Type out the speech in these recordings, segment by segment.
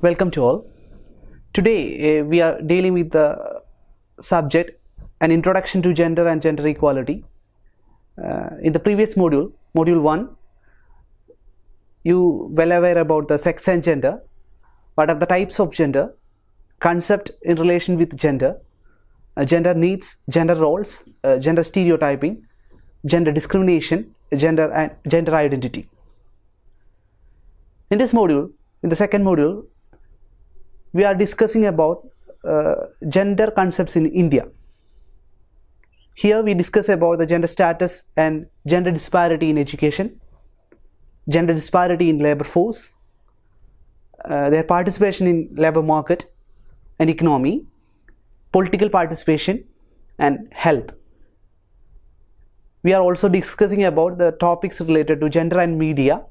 Welcome to all. Today we are dealing with the subject an introduction to gender and gender equality. In the previous module, module 1, you well aware about the sex and gender, what are the types of gender, concept in relation with gender, gender needs, gender roles, gender stereotyping, gender discrimination, gender and gender identity. In this module, in the second module, we are discussing about gender concepts in India. Here we discuss about the gender status and gender disparity in education, gender disparity in labor force, their participation in labor market and economy, political participation and health. We are also discussing about the topics related to gender and media,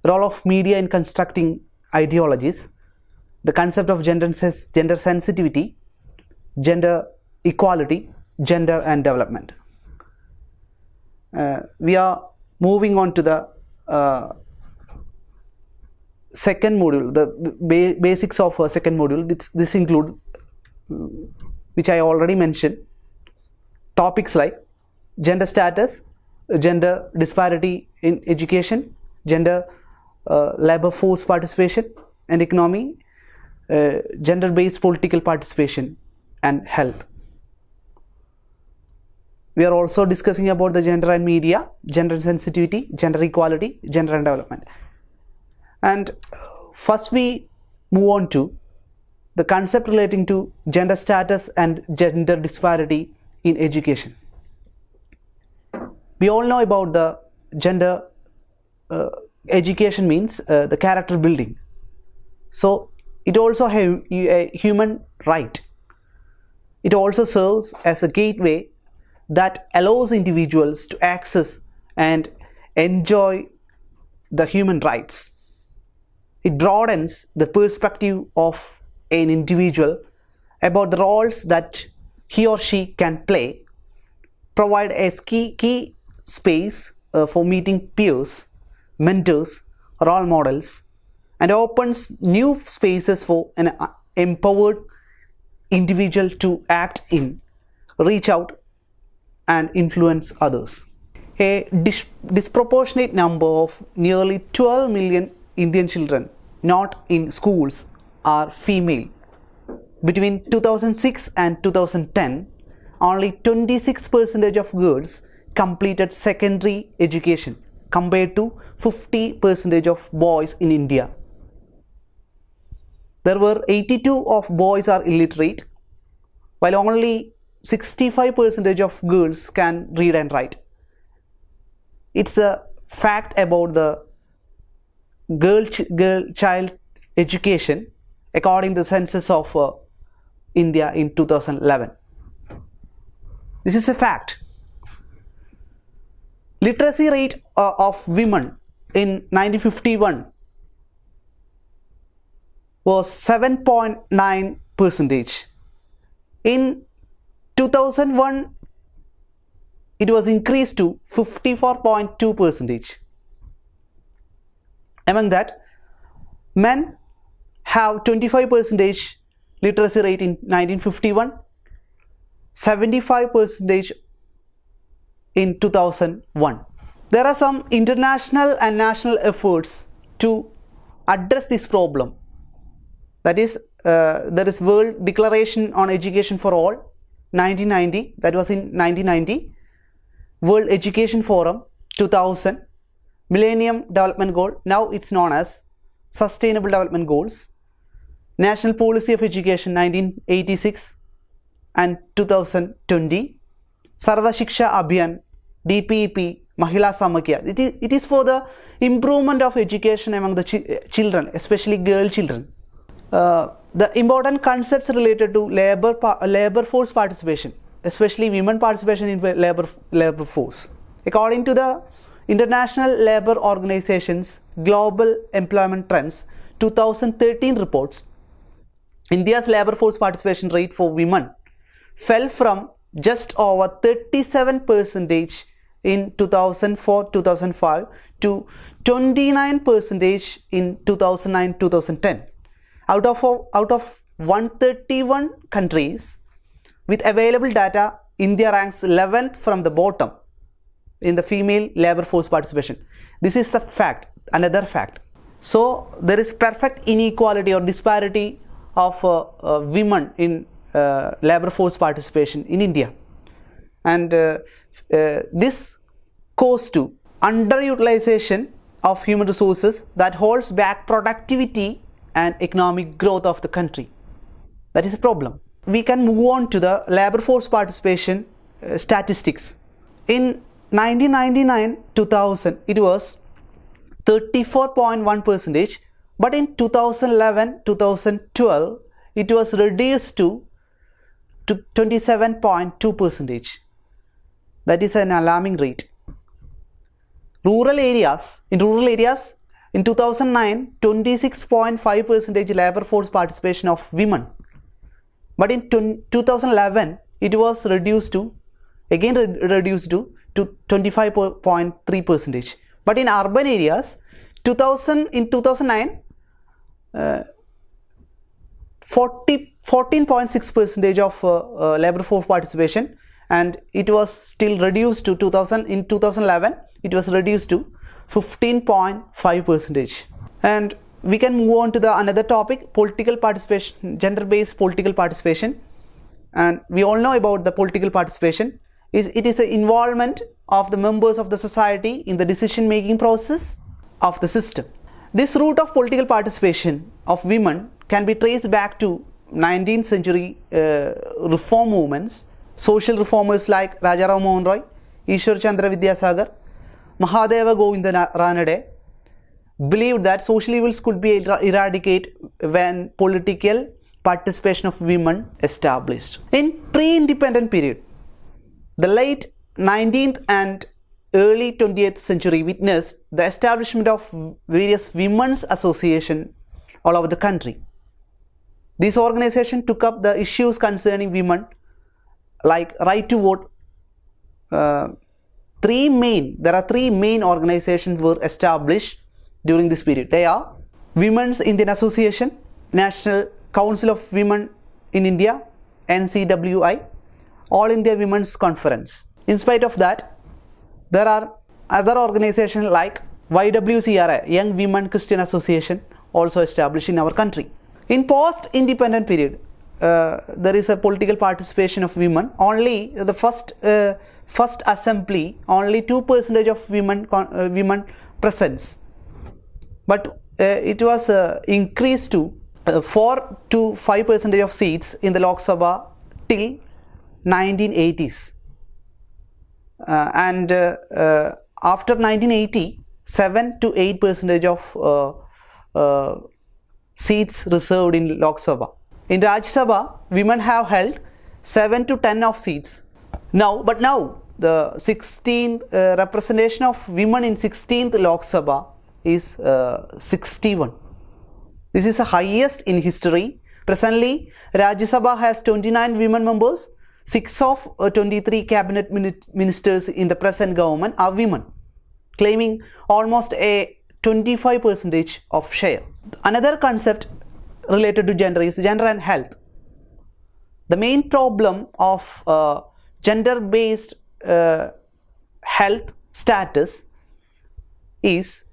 role of media in constructing ideologies, the concept of gender sensitivity, gender equality, gender and development. We are moving on to the second module, the basics of a second module. This include, which I already mentioned, topics like gender status, gender disparity in education, gender labor force participation and economy, gender-based political participation and health. We are also discussing about the gender and media, gender sensitivity, gender equality, gender and development. And first we move on to the concept relating to gender status and gender disparity in education. We all know about the gender education means the character building. So it also has a human right. It also serves as a gateway that allows individuals to access and enjoy the human rights. It broadens the perspective of an individual about the roles that he or she can play, provide a key space for meeting peers, mentors, role models, and opens new spaces for an empowered individual to act in, reach out, and influence others. A disproportionate number of nearly 12 million Indian children not in schools are female. Between 2006 and 2010, only 26% of girls completed secondary education compared to 50% of boys in India. There were 82% of boys are illiterate, while only 65% of girls can read and write. It's a fact about the girl child education according to the census of India in 2011. This is a fact. Literacy rate of women in 1951 was 7.9%. In 2001, it was increased to 54.2%. Among that, men have 25% literacy rate in 1951, 75% in 2001. There are some international and national efforts to address this problem. That is, there is World Declaration on Education for All, 1990, that was in 1990, World Education Forum, 2000, Millennium Development Goal, now it's known as Sustainable Development Goals, National Policy of Education, 1986 and 2020, Sarva Shiksha Abhiyan, DPEP, Mahila Samakya. It is for the improvement of education among the children, especially girl children. The important concepts related to labor force participation, especially women participation in labor force. According to the International Labour Organization's Global Employment Trends 2013 reports, India's labor force participation rate for women fell from just over 37% in 2004-2005 to 29% in 2009-2010. Out of 131 countries with available data, India ranks 11th from the bottom in the female labor force participation. This is the fact, another fact. So there is perfect inequality or disparity of women in labor force participation in India, and this goes to underutilization of human resources that holds back productivity and economic growth of the country. That is a problem. We can move on to the labor force participation statistics. In 1999-2000 it was 34.1%, but in 2011-2012 it was reduced to 27.2%. That is an alarming rate. In rural areas in 2009, 26.5% labor force participation of women, but in 2011 it was reduced to 25.3%. But in urban areas, in 2009, 14.6% of labor force participation, and it was still reduced to in 2011 it was reduced to 15.5%. And we can move on to the another topic, political participation, gender-based political participation. And we all know about the political participation. It is an involvement of the members of the society in the decision-making process of the system. This route of political participation of women can be traced back to 19th century reform movements. Social reformers like Rajarao Mohan Roy, Ishwar Chandra Vidyasagar, Mahadeva Govinda Ranade believed that social evils could be eradicated when political participation of women established. In pre-independent period, the late 19th and early 20th century witnessed the establishment of various women's associations all over the country. These organizations took up the issues concerning women like right to vote. There are three main organizations were established during this period. They are Women's Indian Association, National Council of Women in India, NCWI, All India Women's Conference. In spite of that, there are other organizations like YWCRI, Young Women Christian Association, also established in our country. In post-independent period, there is a political participation of women. Only the first assembly, only 2% of women presence, but it was increased to 4 to 5% of seats in the Lok Sabha till 1980s, and after 1980, 7 to 8% of seats reserved in Lok Sabha. In Rajya Sabha, women have held 7 to 10 of seats. Now the 16th representation of women in 16th Lok Sabha is 61. This is the highest in history. Presently, Rajya Sabha has 29 women members. 6 of 23 cabinet ministers in the present government are women, claiming almost a 25% of share. Another concept related to gender is gender and health. The main problem of gender-based health status is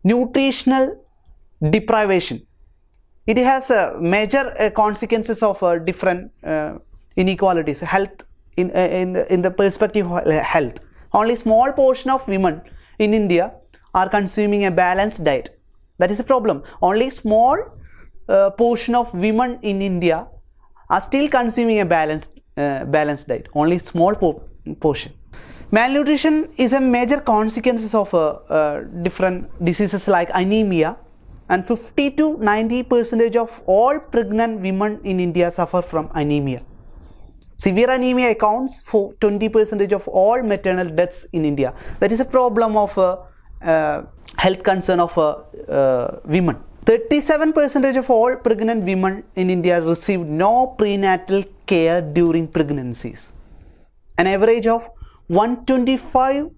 nutritional deprivation. It has major consequences of different inequalities. Health in the perspective of health. Only small portion of women in India are consuming a balanced diet. That is a problem. Only small portion of women in India are still consuming a balanced diet. Only small portion. Malnutrition is a major consequence of different diseases like anemia, and 50 to 90% of all pregnant women in India suffer from anemia. Severe anemia accounts for 20% of all maternal deaths in India. That is a problem of health concern of women. 37% of all pregnant women in India received no prenatal care during pregnancies. An average of 125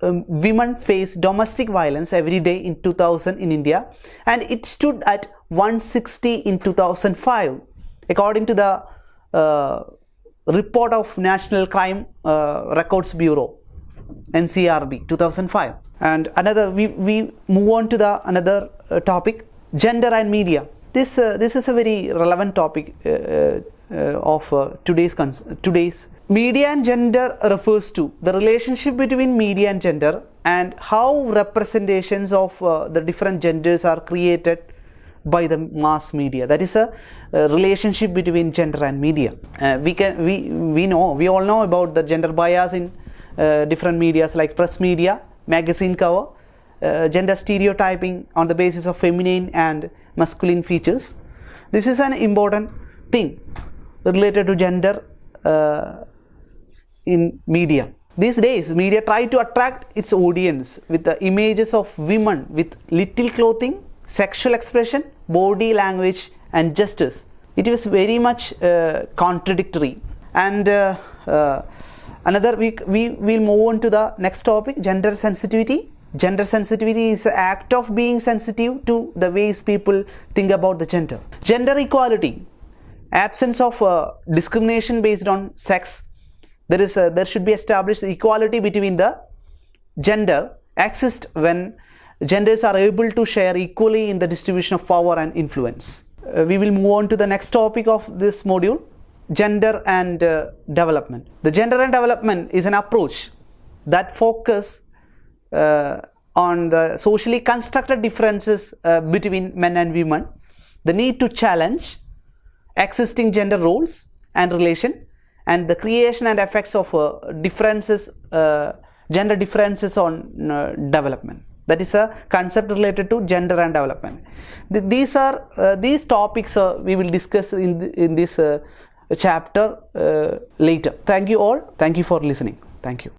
women face domestic violence every day in 2000 in India, and it stood at 160 in 2005 according to the report of National Crime Records Bureau, NCRB, 2005. And another, we move on to the another topic, gender and media. This is a very relevant topic of today's. Media and gender refers to the relationship between media and gender, and how representations of the different genders are created by the mass media. That is a relationship between gender and media. We all know about the gender bias in different medias like press media, magazine cover, gender stereotyping on the basis of feminine and masculine features. This is an important thing related to gender in media. These days, media try to attract its audience with the images of women with little clothing, sexual expression, body language and gestures. It is very much contradictory. And another, we will move on to the next topic, gender sensitivity. Gender sensitivity is the act of being sensitive to the ways people think about the gender. Gender equality, absence of discrimination based on sex. There should be established equality between the gender exists when genders are able to share equally in the distribution of power and influence. We will move on to the next topic of this module, gender and development. The gender and development is an approach that focuses on the socially constructed differences between men and women, the need to challenge existing gender roles and relation, and the creation and effects of gender differences on development. That is a concept related to gender and development. These topics we will discuss in this chapter later. Thank you all. Thank you for listening. Thank you.